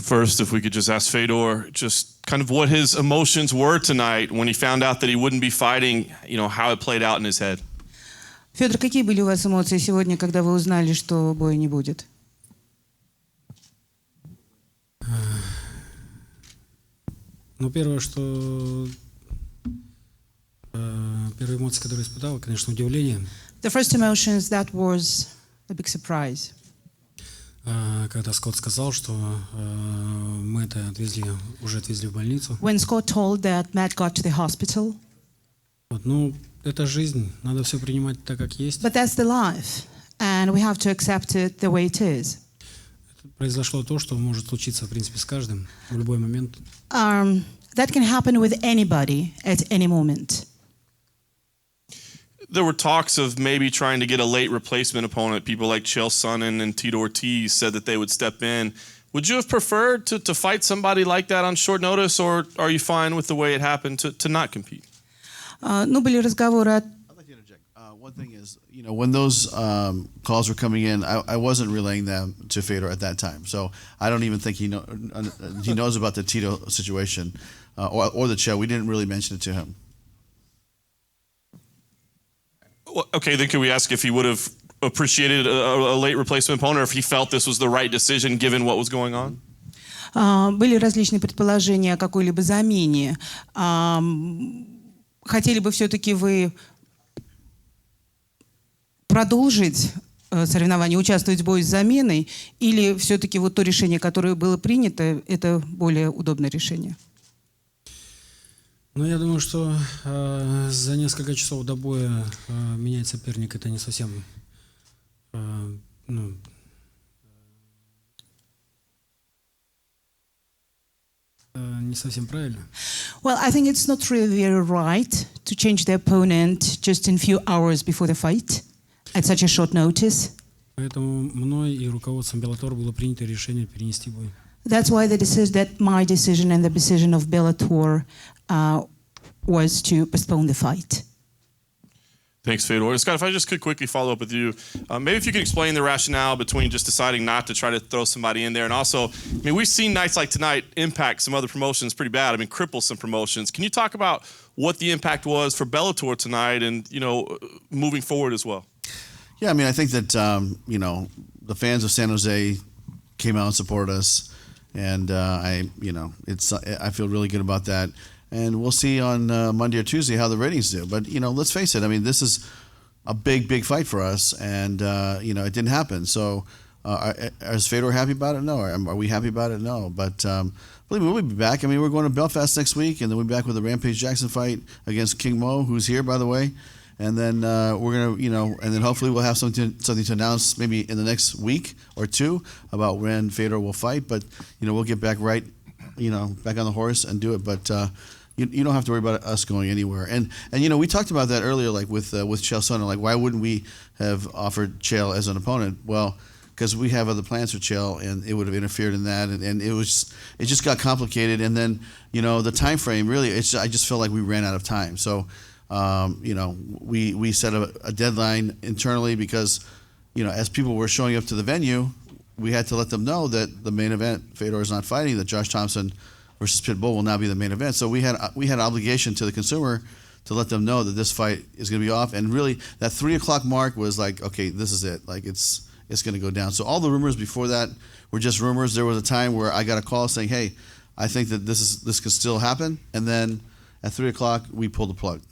First, if we could just ask Fedor just kind of what his emotions were tonight when he found out that he wouldn't be fighting, how it played out in his head. Федор, какие были у вас эмоции сегодня, когда вы узнали, что боя не будет? Первое, что первые эмоции, которые испытал, конечно, удивление. The first emotions, that was a big surprise. Когда Скотт сказал, что мы это уже отвезли в больницу. When Scott told that Matt got to the hospital. Это жизнь, надо все принимать так, как есть. But that's the life, and we have to accept it the way it is. Произошло то, что может случиться, в принципе, с каждым в любой момент. That can happen with anybody at any moment. There were talks of maybe trying to get a late replacement opponent. People like Chael Sonnen and Tito Ortiz said that they would step in. Would you have preferred to fight somebody like that on short notice, or are you fine with the way it happened to not compete? Были разговоры. I'd like to interject. One thing is, when those calls were coming in, I wasn't relaying them to Fedor at that time. So I don't even think he knows about the Tito situation or the Chael. We didn't really mention it to him. Well, okay, then can we ask if he would have appreciated a late replacement opponent, or if he felt this was the right decision given what was going on? Были различные предположения о какой-либо замене. Хотели бы все-таки вы продолжить соревнование, участвовать в бою с заменой, или все-таки вот то решение, которое было принято, это более удобное решение? Я думаю, что за несколько часов до боя менять соперника это не совсем правильно. Well, I think it's not really very right to change the opponent just in few hours before the fight at such a short notice. Поэтому мной и руководством Bellator было принято решение перенести бой. That's why my decision and the decision of Bellator was to postpone the fight. Thanks, Fedor. Scott, if I just could quickly follow up with you, maybe if you could explain the rationale between just deciding not to try to throw somebody in there, and also, we've seen nights like tonight impact some other promotions pretty bad. Cripple some promotions. Can you talk about what the impact was for Bellator tonight, and moving forward as well? Yeah, I think that the fans of San Jose came out and supported us, and I feel really good about that. And we'll see on Monday or Tuesday how the ratings do. But, let's face it. This is a big, big fight for us. And, it didn't happen. So is Fedor happy about it? No. Are we happy about it? No. But believe me, we'll be back. We're going to Belfast next week. And then we'll be back with the Rampage Jackson fight against King Mo, who's here, by the way. And then we're going to, and then hopefully we'll have something to announce maybe in the next week or two about when Fedor will fight. But, we'll get back back on the horse and do it. But you don't have to worry about us going anywhere. And we talked about that earlier, like with Chael Sonnen. Like, why wouldn't we have offered Chael as an opponent? Well, because we have other plans for Chael, and it would have interfered in that, and it just got complicated. And then the time frame really, I just felt like we ran out of time. So we set a deadline internally because as people were showing up to the venue, we had to let them know that the main event, Fedor is not fighting, that Josh Thompson versus Pitbull will now be the main event. So we had an obligation to the consumer to let them know that this fight is going to be off. And really, that 3 o'clock mark was like, okay, this is it. Like it's going to go down. So all the rumors before that were just rumors. There was a time where I got a call saying, hey, I think that this could still happen. And then at 3 o'clock, we pulled the plug.